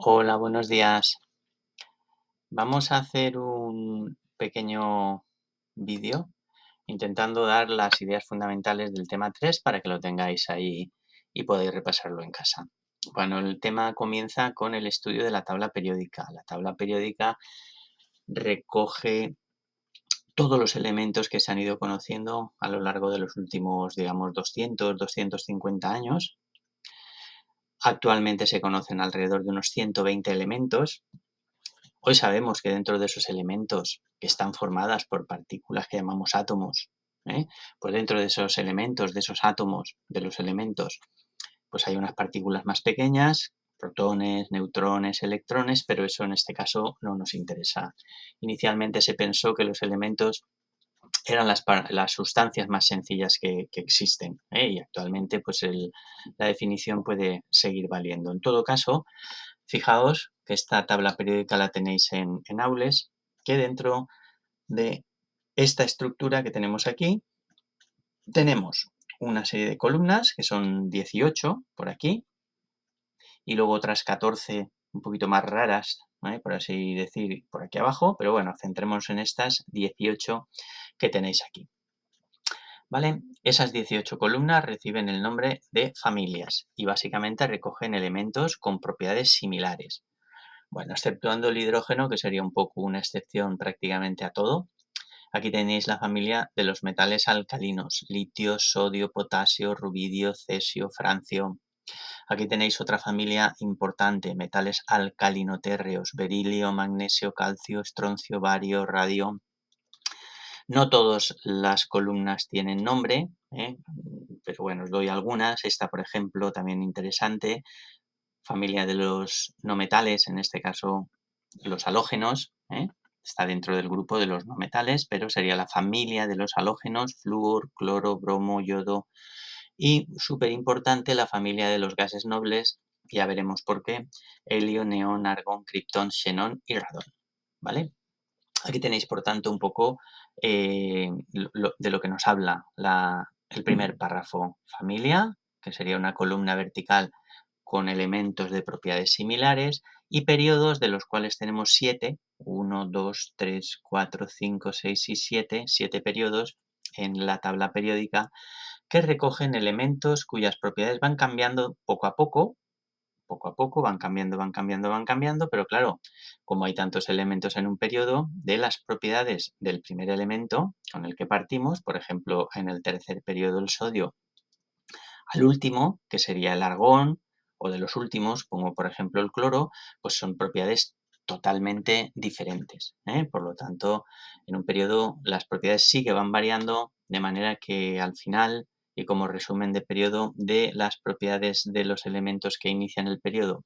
Hola, buenos días. Vamos a hacer un pequeño vídeo intentando dar las ideas fundamentales del tema 3 para que lo tengáis ahí y podáis repasarlo en casa. Bueno, el tema comienza con el estudio de la tabla periódica. La tabla periódica recoge todos los elementos que se han ido conociendo a lo largo de los últimos, digamos, 250 años. Actualmente se conocen alrededor de unos 120 elementos. Hoy sabemos que dentro de esos elementos que están formadas por partículas que llamamos átomos, ¿eh? Pues dentro de esos elementos, de esos átomos, de los elementos, pues hay unas partículas más pequeñas, protones, neutrones, electrones, pero eso en este caso no nos interesa. Inicialmente se pensó que los elementos eran las sustancias más sencillas que existen, ¿eh? Y actualmente pues la definición puede seguir valiendo. En todo caso, fijaos que esta tabla periódica la tenéis en Aules, que dentro de esta estructura que tenemos aquí, tenemos una serie de columnas, que son 18 por aquí, y luego otras 14 un poquito más raras, ¿vale?, por así decir, por aquí abajo, pero bueno, centremos en estas 18 que tenéis aquí, ¿vale? Esas 18 columnas reciben el nombre de familias y básicamente recogen elementos con propiedades similares. Bueno, exceptuando el hidrógeno, que sería un poco una excepción prácticamente a todo. Aquí tenéis la familia de los metales alcalinos: litio, sodio, potasio, rubidio, cesio, francio. Aquí tenéis otra familia importante: metales alcalinotérreos: berilio, magnesio, calcio, estroncio, bario, radio. No todas las columnas tienen nombre, pero bueno, os doy algunas. Esta, por ejemplo, también interesante: familia de los no metales, en este caso los halógenos, está dentro del grupo de los no metales, pero sería la familia de los halógenos: flúor, cloro, bromo, yodo. Y súper importante, la familia de los gases nobles, ya veremos por qué: helio, neón, argón, criptón, xenón y radón, ¿vale? Aquí tenéis, por tanto, un poco de lo que nos habla el primer párrafo: familia, que sería una columna vertical con elementos de propiedades similares, y periodos, de los cuales tenemos 7, 1, 2, 3, 4, 5, 6 y 7 periodos en la tabla periódica, que recogen elementos cuyas propiedades van cambiando poco a poco, van cambiando, pero claro, como hay tantos elementos en un periodo, de las propiedades del primer elemento con el que partimos, por ejemplo, en el tercer periodo el sodio, al último, que sería el argón, o de los últimos, como por ejemplo el cloro, pues son propiedades totalmente diferentes, ¿eh? Por lo tanto, en un periodo las propiedades sí que van variando, de manera que al final, y como resumen de periodo, de las propiedades de los elementos que inician el periodo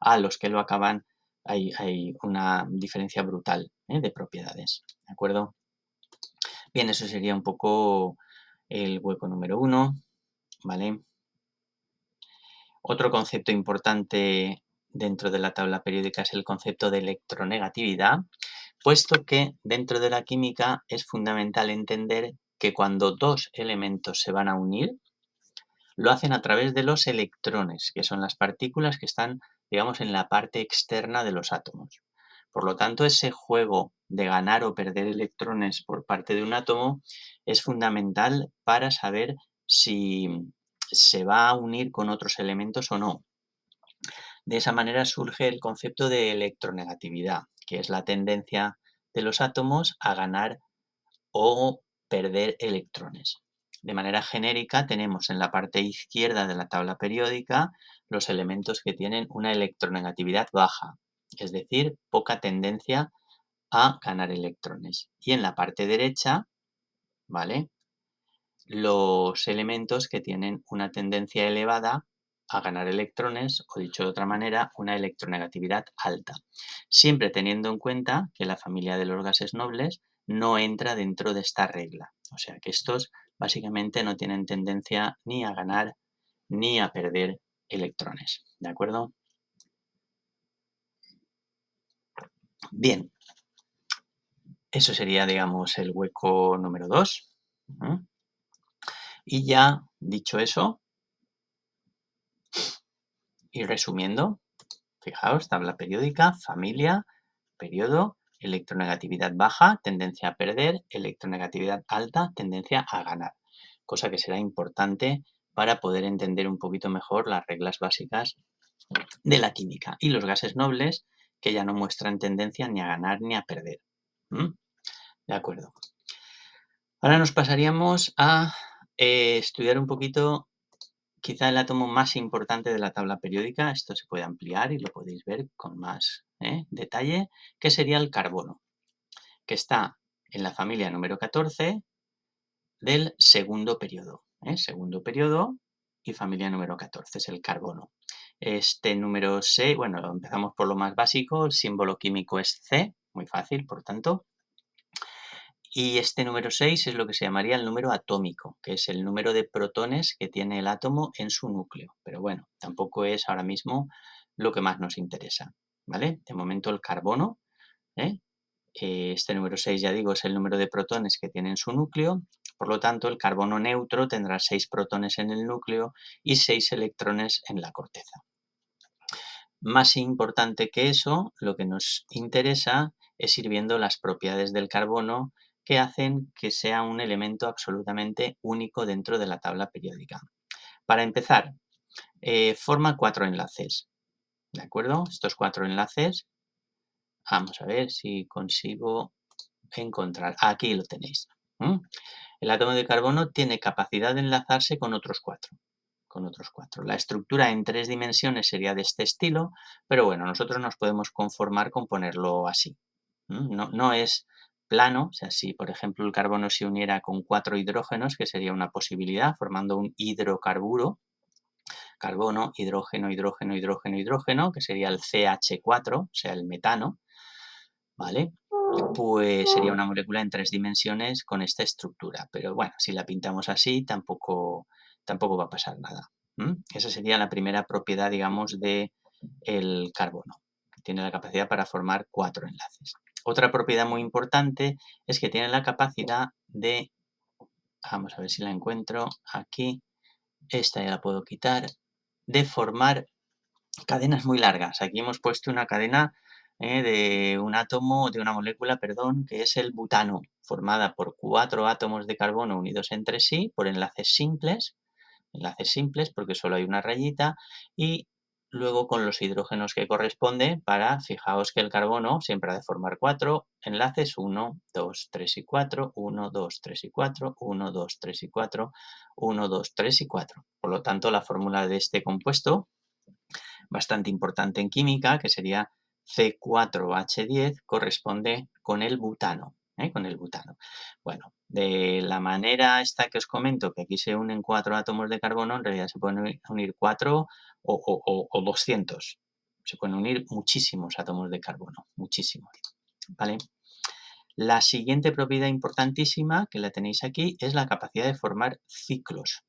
a los que lo acaban, hay una diferencia brutal, de propiedades, ¿de acuerdo? Bien, eso sería un poco el hueco número 1, ¿vale? Otro concepto importante dentro de la tabla periódica es el concepto de electronegatividad, puesto que dentro de la química es fundamental entender que cuando dos elementos se van a unir, lo hacen a través de los electrones, que son las partículas que están, digamos, en la parte externa de los átomos. Por lo tanto, ese juego de ganar o perder electrones por parte de un átomo es fundamental para saber si se va a unir con otros elementos o no. De esa manera surge el concepto de electronegatividad, que es la tendencia de los átomos a ganar o perder electrones. De manera genérica, tenemos en la parte izquierda de la tabla periódica los elementos que tienen una electronegatividad baja, es decir, poca tendencia a ganar electrones. Y en la parte derecha, ¿vale?, los elementos que tienen una tendencia elevada a ganar electrones, o dicho de otra manera, una electronegatividad alta, siempre teniendo en cuenta que la familia de los gases nobles no entra dentro de esta regla. O sea que estos básicamente no tienen tendencia ni a ganar ni a perder electrones, ¿de acuerdo? Bien, eso sería, digamos, el hueco número 2. Y ya dicho eso, y resumiendo, Fijaos, tabla periódica, familia, periodo, electronegatividad baja, tendencia a perder, electronegatividad alta, tendencia a ganar. Cosa que será importante para poder entender un poquito mejor las reglas básicas de la química. Y los gases nobles que ya no muestran tendencia ni a ganar ni a perder. ¿Mm? De acuerdo. Ahora nos pasaríamos a estudiar un poquito quizá el átomo más importante de la tabla periódica. Esto se puede ampliar y lo podéis ver con más detalle, que sería el carbono, que está en la familia número 14 del segundo periodo. Segundo periodo y familia número 14 es el carbono. Este número 6, bueno, empezamos por lo más básico, el símbolo químico es C, muy fácil, por tanto. Y este número 6 es lo que se llamaría el número atómico, que es el número de protones que tiene el átomo en su núcleo. Pero bueno, tampoco es ahora mismo lo que más nos interesa, ¿vale? De momento el carbono, ¿eh? Este número 6, ya digo, es el número de protones que tiene en su núcleo. Por lo tanto, el carbono neutro tendrá 6 protones en el núcleo y 6 electrones en la corteza. Más importante que eso, lo que nos interesa es ir viendo las propiedades del carbono que hacen que sea un elemento absolutamente único dentro de la tabla periódica. Para empezar, forma 4 enlaces, ¿de acuerdo? Estos 4 enlaces, vamos a ver si consigo encontrar. Aquí lo tenéis. El átomo de carbono tiene capacidad de enlazarse con otros 4. La estructura en 3 dimensiones sería de este estilo, pero bueno, nosotros nos podemos conformar con ponerlo así. No es plano, o sea, si por ejemplo el carbono se uniera con 4 hidrógenos, que sería una posibilidad, formando un hidrocarburo, carbono, hidrógeno, hidrógeno, hidrógeno, hidrógeno, que sería el CH4, o sea, el metano, ¿vale? Pues sería una molécula en 3 dimensiones con esta estructura. Pero bueno, si la pintamos así, tampoco va a pasar nada. Esa sería la primera propiedad, digamos, del carbono, que tiene la capacidad para formar 4 enlaces. Otra propiedad muy importante es que tiene la capacidad de, vamos a ver si la encuentro aquí, esta ya la puedo quitar, de formar cadenas muy largas. Aquí hemos puesto una cadena de un átomo, de una molécula, perdón, que es el butano, formada por 4 átomos de carbono unidos entre sí por enlaces simples porque solo hay una rayita, y luego con los hidrógenos que corresponde para, fijaos que el carbono siempre ha de formar 4 enlaces, 1, 2, 3 y 4, 1, 2, 3 y 4, 1, 2, 3 y 4, 1, 2, 3 y 4. Por lo tanto, la fórmula de este compuesto, bastante importante en química, que sería C4H10, corresponde con el butano. Con el butano. Bueno, de la manera esta que os comento, que aquí se unen 4 átomos de carbono, en realidad se pueden unir 4 o 200. Se pueden unir muchísimos átomos de carbono, muchísimos. ¿Vale? La siguiente propiedad importantísima, que la tenéis aquí, es la capacidad de formar ciclos.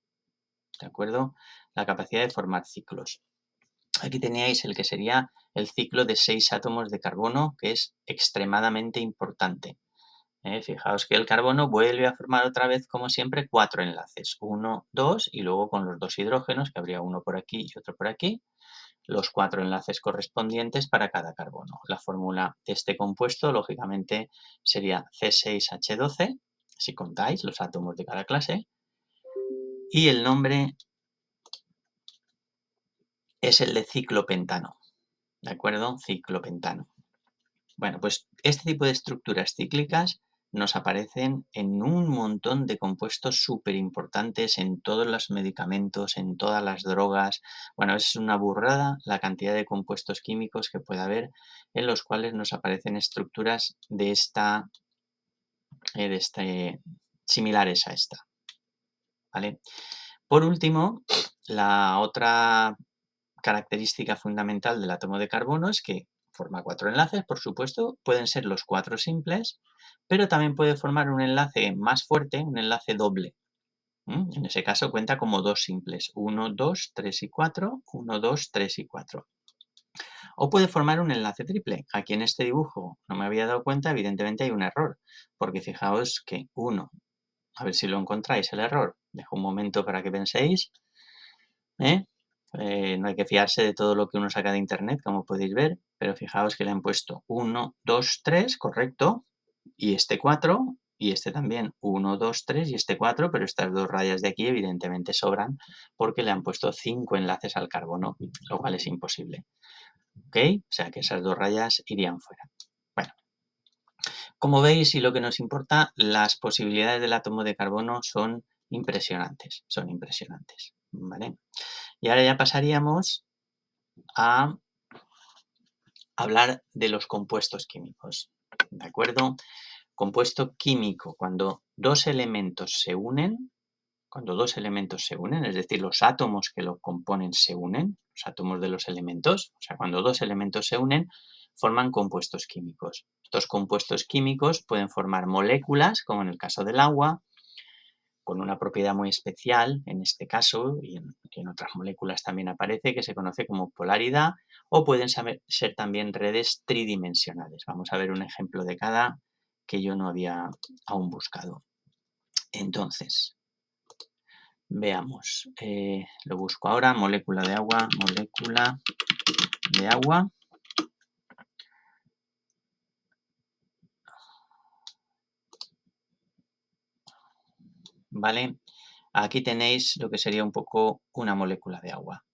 ¿De acuerdo? La capacidad de formar ciclos. Aquí teníais el que sería el ciclo de 6 átomos de carbono, que es extremadamente importante. Fijaos que el carbono vuelve a formar otra vez, como siempre, 4 enlaces. 1, 2 y luego con los 2 hidrógenos, que habría uno por aquí y otro por aquí, los 4 enlaces correspondientes para cada carbono. La fórmula de este compuesto, lógicamente, sería C6H12, si contáis los átomos de cada clase, y el nombre es el de ciclopentano. ¿De acuerdo? Ciclopentano. Bueno, pues este tipo de estructuras cíclicas nos aparecen en un montón de compuestos súper importantes en todos los medicamentos, en todas las drogas. Bueno, es una burrada la cantidad de compuestos químicos que puede haber en los cuales nos aparecen estructuras similares a esta. ¿Vale? Por último, la otra característica fundamental del átomo de carbono es que forma 4 enlaces, por supuesto, pueden ser los 4 simples, pero también puede formar un enlace más fuerte, un enlace doble. En ese caso cuenta como 2 simples, 1, 2, 3 y 4, 1, 2, 3 y 4. O puede formar un enlace triple. Aquí en este dibujo no me había dado cuenta, evidentemente hay un error, porque fijaos que 1, a ver si lo encontráis el error, dejo un momento para que penséis, No hay que fiarse de todo lo que uno saca de internet, como podéis ver, pero fijaos que le han puesto 1, 2, 3, correcto, y este 4, y este también 1, 2, 3 y este 4, pero estas dos rayas de aquí evidentemente sobran porque le han puesto 5 enlaces al carbono, lo cual es imposible. ¿Ok? O sea que esas dos rayas irían fuera. Bueno, como veis, y lo que nos importa, las posibilidades del átomo de carbono son impresionantes, ¿vale? Y ahora ya pasaríamos a hablar de los compuestos químicos, ¿de acuerdo? Compuesto químico, cuando dos elementos se unen, es decir, los átomos que lo componen se unen, los átomos de los elementos, o sea, cuando dos elementos se unen, forman compuestos químicos. Estos compuestos químicos pueden formar moléculas, como en el caso del agua, con una propiedad muy especial, en este caso, y en otras moléculas también aparece, que se conoce como polaridad, o pueden ser también redes tridimensionales. Vamos a ver un ejemplo de cada que yo no había aún buscado. Entonces, veamos, lo busco ahora, molécula de agua, ¿vale? Aquí tenéis lo que sería un poco una molécula de agua.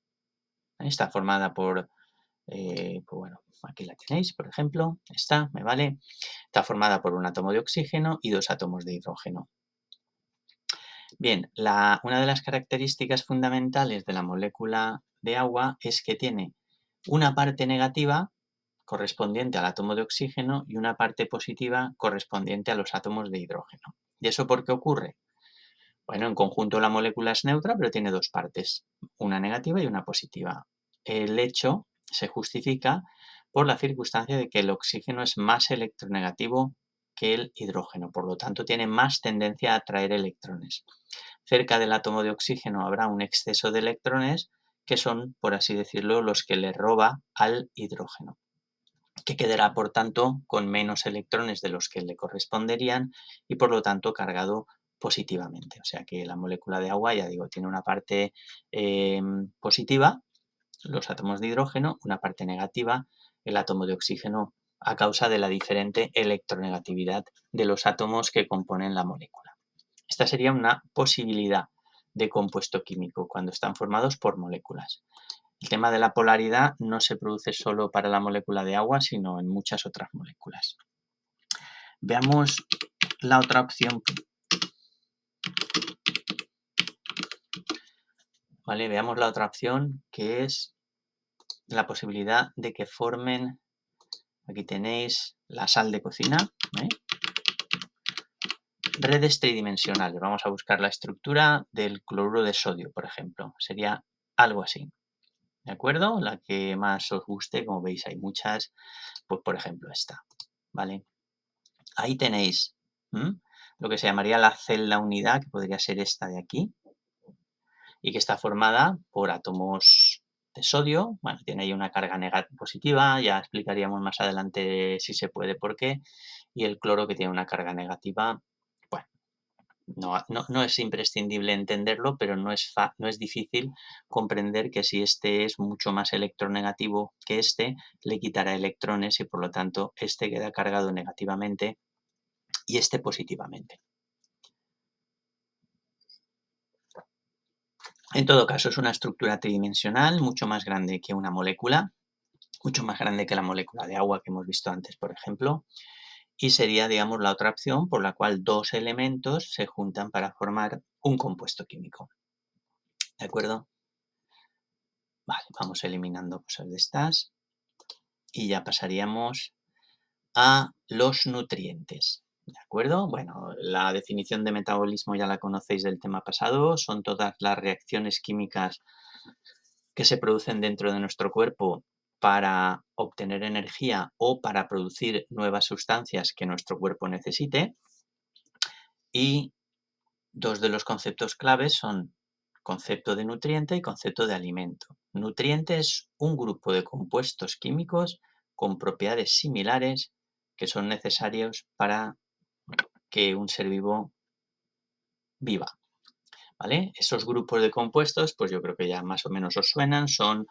Está formada por, pues bueno, aquí la tenéis, por ejemplo, me vale. Está formada por un átomo de oxígeno y dos átomos de hidrógeno. Bien, una de las características fundamentales de la molécula de agua es que tiene una parte negativa correspondiente al átomo de oxígeno y una parte positiva correspondiente a los átomos de hidrógeno. ¿Y eso por qué ocurre? Bueno, en conjunto la molécula es neutra, pero tiene dos partes, una negativa y una positiva. El hecho se justifica por la circunstancia de que el oxígeno es más electronegativo que el hidrógeno, por lo tanto tiene más tendencia a atraer electrones. Cerca del átomo de oxígeno habrá un exceso de electrones que son, por así decirlo, los que le roba al hidrógeno, que quedará, por tanto, con menos electrones de los que le corresponderían y, por lo tanto, cargado positivamente. O sea que la molécula de agua, ya digo, tiene una parte positiva, los átomos de hidrógeno, una parte negativa, el átomo de oxígeno, a causa de la diferente electronegatividad de los átomos que componen la molécula. Esta sería una posibilidad de compuesto químico cuando están formados por moléculas. El tema de la polaridad no se produce solo para la molécula de agua, sino en muchas otras moléculas. Veamos la otra opción. ¿Vale? Veamos la otra opción, que es la posibilidad de que formen, aquí tenéis la sal de cocina, redes tridimensionales. Vamos a buscar la estructura del cloruro de sodio, por ejemplo. Sería algo así. ¿De acuerdo? La que más os guste, como veis hay muchas, pues por ejemplo esta, ¿vale? Ahí tenéis lo que se llamaría la celda unidad, que podría ser esta de aquí, y que está formada por átomos de sodio. Bueno, tiene ahí una carga positiva, ya explicaríamos más adelante si se puede por qué, y el cloro que tiene una carga negativa. Bueno, no es imprescindible entenderlo, pero no es difícil comprender que si este es mucho más electronegativo que este, le quitará electrones y por lo tanto este queda cargado negativamente y este positivamente. En todo caso, es una estructura tridimensional mucho más grande que una molécula, mucho más grande que la molécula de agua que hemos visto antes, por ejemplo, y sería, digamos, la otra opción por la cual dos elementos se juntan para formar un compuesto químico. ¿De acuerdo? Vale, vamos eliminando cosas de estas y ya pasaríamos a los nutrientes. ¿De acuerdo? Bueno, la definición de metabolismo ya la conocéis del tema pasado, son todas las reacciones químicas que se producen dentro de nuestro cuerpo para obtener energía o para producir nuevas sustancias que nuestro cuerpo necesite. Y dos de los conceptos claves son concepto de nutriente y concepto de alimento. Nutriente es un grupo de compuestos químicos con propiedades similares que son necesarios para que un ser vivo viva. ¿vale? Esos grupos de compuestos, pues yo creo que ya más o menos os suenan, son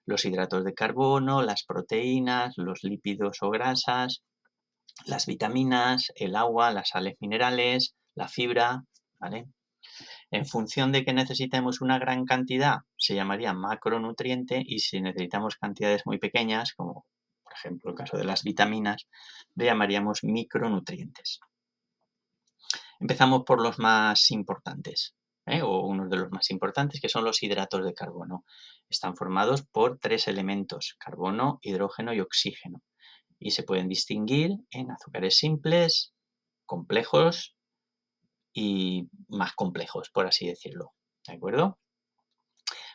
los hidratos de carbono, las proteínas, los lípidos o grasas, las vitaminas, el agua, las sales minerales, la fibra, ¿vale? En función de que necesitemos una gran cantidad, se llamaría macronutriente, y si necesitamos cantidades muy pequeñas, como por ejemplo el caso de las vitaminas, le llamaríamos micronutrientes. Empezamos por los más importantes, o unos de los más importantes, que son los hidratos de carbono. Están formados por tres elementos: carbono, hidrógeno y oxígeno, y se pueden distinguir en azúcares simples, complejos y más complejos, por así decirlo. ¿De acuerdo?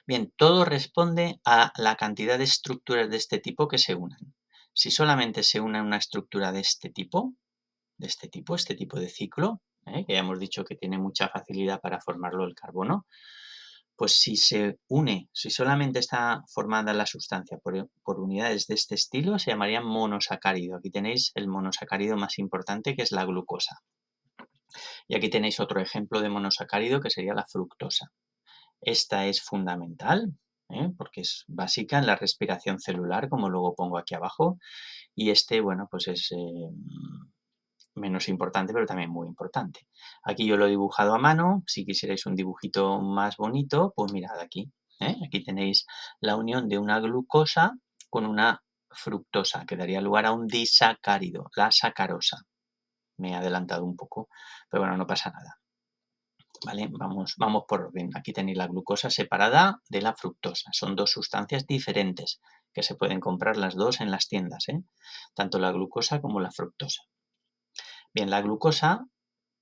Bien, todo responde a la cantidad de estructuras de este tipo que se unan. Si solamente se une una estructura de este tipo de ciclo, que ya hemos dicho que tiene mucha facilidad para formarlo el carbono, pues si solamente está formada la sustancia por unidades de este estilo, se llamaría monosacárido. Aquí tenéis el monosacárido más importante, que es la glucosa. Y aquí tenéis otro ejemplo de monosacárido, que sería la fructosa. Esta es fundamental, porque es básica en la respiración celular, como luego pongo aquí abajo, y bueno, pues es menos importante, pero también muy importante. Aquí yo lo he dibujado a mano. Si quisierais un dibujito más bonito, pues mirad aquí. Aquí tenéis la unión de una glucosa con una fructosa, que daría lugar a un disacárido, la sacarosa. Me he adelantado un poco, pero bueno, no pasa nada. ¿Vale? Vamos por orden. Aquí tenéis la glucosa separada de la fructosa. Son dos sustancias diferentes que se pueden comprar las dos en las tiendas, tanto la glucosa como la fructosa. Bien, la glucosa,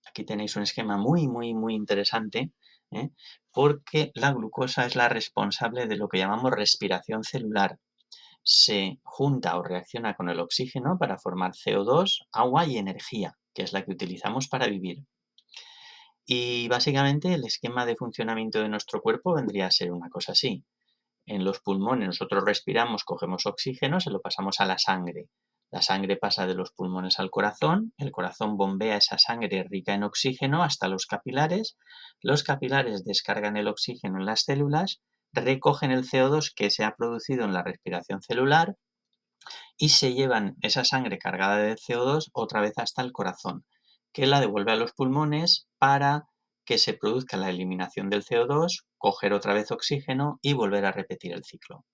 aquí tenéis un esquema muy, muy, muy interesante, porque la glucosa es la responsable de lo que llamamos respiración celular. Se junta o reacciona con el oxígeno para formar CO2, agua y energía, que es la que utilizamos para vivir. Y básicamente el esquema de funcionamiento de nuestro cuerpo vendría a ser una cosa así. En los pulmones nosotros respiramos, cogemos oxígeno, se lo pasamos a la sangre. La sangre pasa de los pulmones al corazón, el corazón bombea esa sangre rica en oxígeno hasta los capilares descargan el oxígeno en las células, recogen el CO2 que se ha producido en la respiración celular y se llevan esa sangre cargada de CO2 otra vez hasta el corazón, que la devuelve a los pulmones para que se produzca la eliminación del CO2, coger otra vez oxígeno y volver a repetir el ciclo.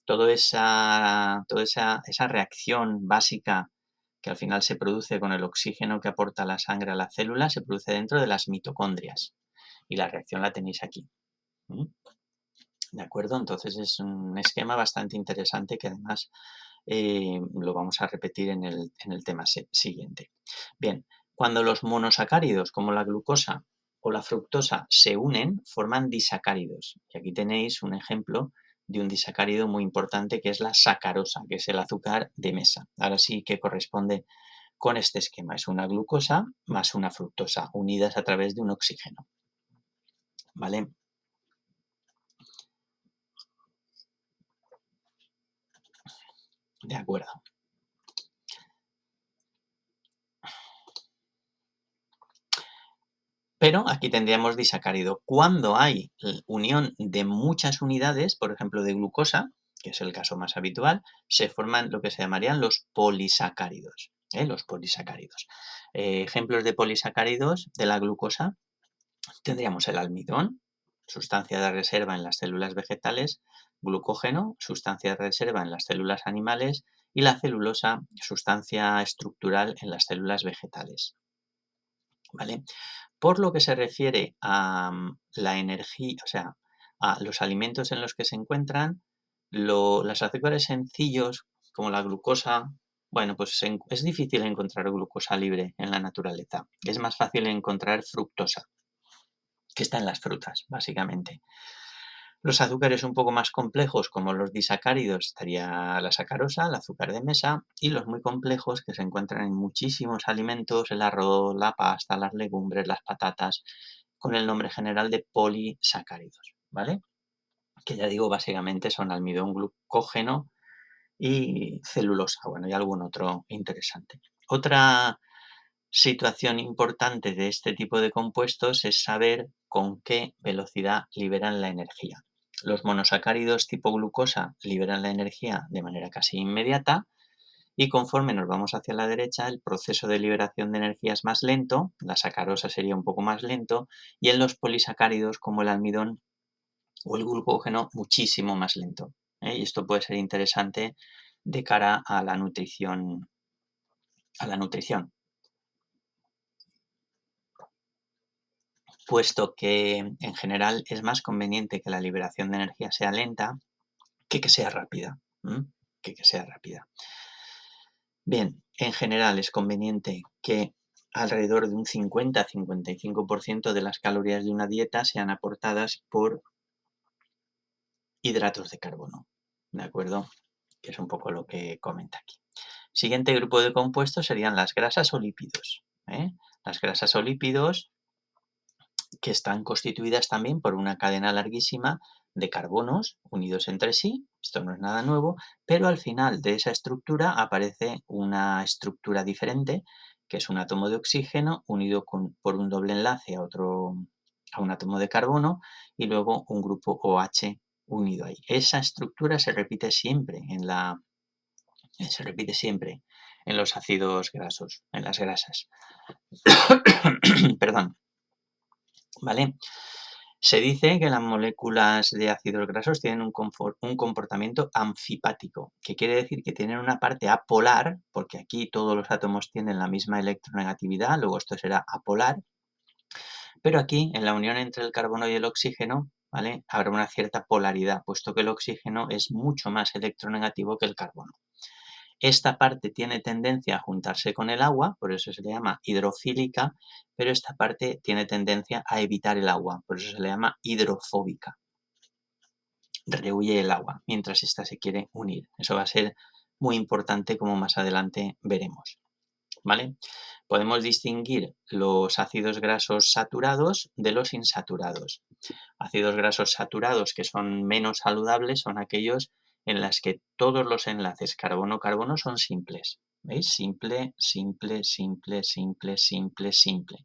Toda esa reacción básica que al final se produce con el oxígeno que aporta la sangre a la célula se produce dentro de las mitocondrias, y la reacción la tenéis aquí. ¿De acuerdo? Entonces es un esquema bastante interesante que además lo vamos a repetir en el tema siguiente. Bien, cuando los monosacáridos como la glucosa o la fructosa se unen, forman disacáridos. Y aquí tenéis un ejemplo de un disacárido muy importante, que es la sacarosa, que es el azúcar de mesa. Ahora sí que corresponde con este esquema. Es una glucosa más una fructosa unidas a través de un oxígeno. ¿Vale? De acuerdo. Pero aquí tendríamos disacárido. Cuando hay unión de muchas unidades, por ejemplo de glucosa, que es el caso más habitual, se forman lo que se llamarían los polisacáridos. Los polisacáridos. Ejemplos de polisacáridos de la glucosa: tendríamos el almidón, sustancia de reserva en las células vegetales; glucógeno, sustancia de reserva en las células animales; y la celulosa, sustancia estructural en las células vegetales. ¿Vale? Por lo que se refiere a la energía, o sea, a los alimentos en los que se encuentran, los azúcares sencillos, como la glucosa, bueno, pues es difícil encontrar glucosa libre en la naturaleza. Es más fácil encontrar fructosa, que está en las frutas, básicamente. Los azúcares un poco más complejos, como los disacáridos, estaría la sacarosa, el azúcar de mesa; y los muy complejos, que se encuentran en muchísimos alimentos, el arroz, la pasta, las legumbres, las patatas, con el nombre general de polisacáridos, ¿vale? Que ya digo, básicamente son almidón, glucógeno y celulosa, bueno, y algún otro interesante. Otra situación importante de este tipo de compuestos es saber con qué velocidad liberan la energía. Los monosacáridos tipo glucosa liberan la energía de manera casi inmediata y conforme nos vamos hacia la derecha, el proceso de liberación de energía es más lento, la sacarosa sería un poco más lento, y en los polisacáridos como el almidón o el glucógeno muchísimo más lento. Y esto puede ser interesante de cara a la nutrición. Puesto que en general es más conveniente que la liberación de energía sea lenta que sea rápida. Que sea rápida. Bien, en general es conveniente que alrededor de un 50-55% de las calorías de una dieta sean aportadas por hidratos de carbono, ¿de acuerdo? Que es un poco lo que comenta aquí. Siguiente grupo de compuestos serían las grasas o lípidos. Las grasas o lípidos que están constituidas también por una cadena larguísima de carbonos unidos entre sí, esto no es nada nuevo, pero al final de esa estructura aparece una estructura diferente, que es un átomo de oxígeno unido por un doble enlace a un átomo de carbono y luego un grupo OH unido ahí. Esa estructura se repite siempre en los ácidos grasos, en las grasas. Perdón. ¿Vale? Se dice que las moléculas de ácidos grasos tienen un comportamiento anfipático, que quiere decir que tienen una parte apolar, porque aquí todos los átomos tienen la misma electronegatividad, luego esto será apolar, pero aquí en la unión entre el carbono y el oxígeno, ¿vale? Habrá una cierta polaridad, puesto que el oxígeno es mucho más electronegativo que el carbono. Esta parte tiene tendencia a juntarse con el agua, por eso se le llama hidrofílica, pero esta parte tiene tendencia a evitar el agua, por eso se le llama hidrofóbica. Rehuye el agua mientras ésta se quiere unir. Eso va a ser muy importante, como más adelante veremos. ¿Vale? Podemos distinguir los ácidos grasos saturados de los insaturados. Ácidos grasos saturados que son menos saludables son aquellos en los que todos los enlaces carbono-carbono son simples. ¿Veis? Simple, simple, simple, simple, simple, simple.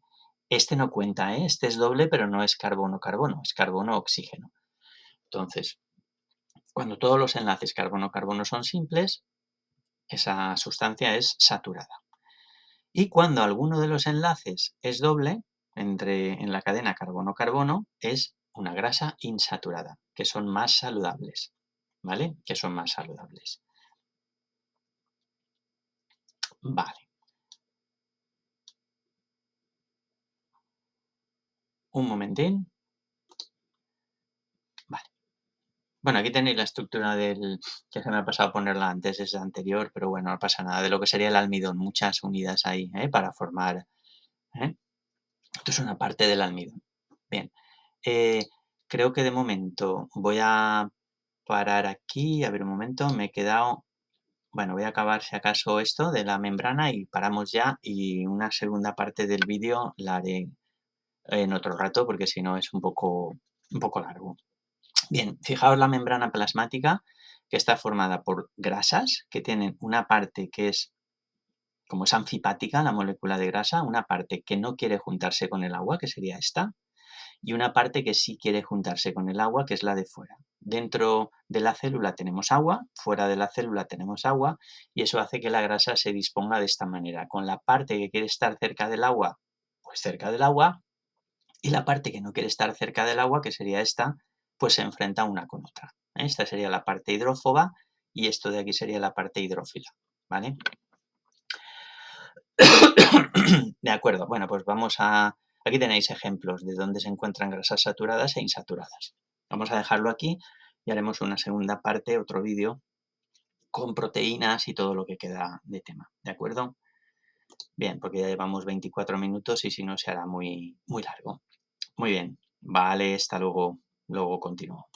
Este no cuenta, ¿eh? Este es doble, pero no es carbono-carbono, es carbono-oxígeno. Entonces, cuando todos los enlaces carbono-carbono son simples, esa sustancia es saturada. Y cuando alguno de los enlaces es doble, en la cadena carbono-carbono, es una grasa insaturada, que son más saludables, ¿vale? Que son más saludables. Vale. Un momentín. Vale. Bueno, aquí tenéis la estructura que se me ha pasado a ponerla antes, es la anterior, pero bueno, no pasa nada, de lo que sería el almidón, muchas unidas ahí, para formar, ¿eh? Esto es una parte del almidón. Bien, creo que de momento voy a parar aquí. A ver un momento, me he quedado... Bueno, voy a acabar si acaso esto de la membrana y paramos ya. Y una segunda parte del vídeo la haré en otro rato porque si no es un poco largo. Bien, fijaos la membrana plasmática que está formada por grasas que tienen una parte que es, como es anfipática, la molécula de grasa, una parte que no quiere juntarse con el agua, que sería esta, y una parte que sí quiere juntarse con el agua, que es la de fuera. Dentro de la célula tenemos agua, fuera de la célula tenemos agua, y eso hace que la grasa se disponga de esta manera, con la parte que quiere estar cerca del agua, pues cerca del agua, y la parte que no quiere estar cerca del agua, que sería esta, pues se enfrenta una con otra. Esta sería la parte hidrófoba y esto de aquí sería la parte hidrófila, ¿vale? De acuerdo, bueno, pues vamos a... Aquí tenéis ejemplos de dónde se encuentran grasas saturadas e insaturadas. Vamos a dejarlo aquí y haremos una segunda parte, otro vídeo, con proteínas y todo lo que queda de tema, ¿de acuerdo? Bien, porque ya llevamos 24 minutos y si no se hará muy largo. Muy bien, vale, hasta luego, luego continúo.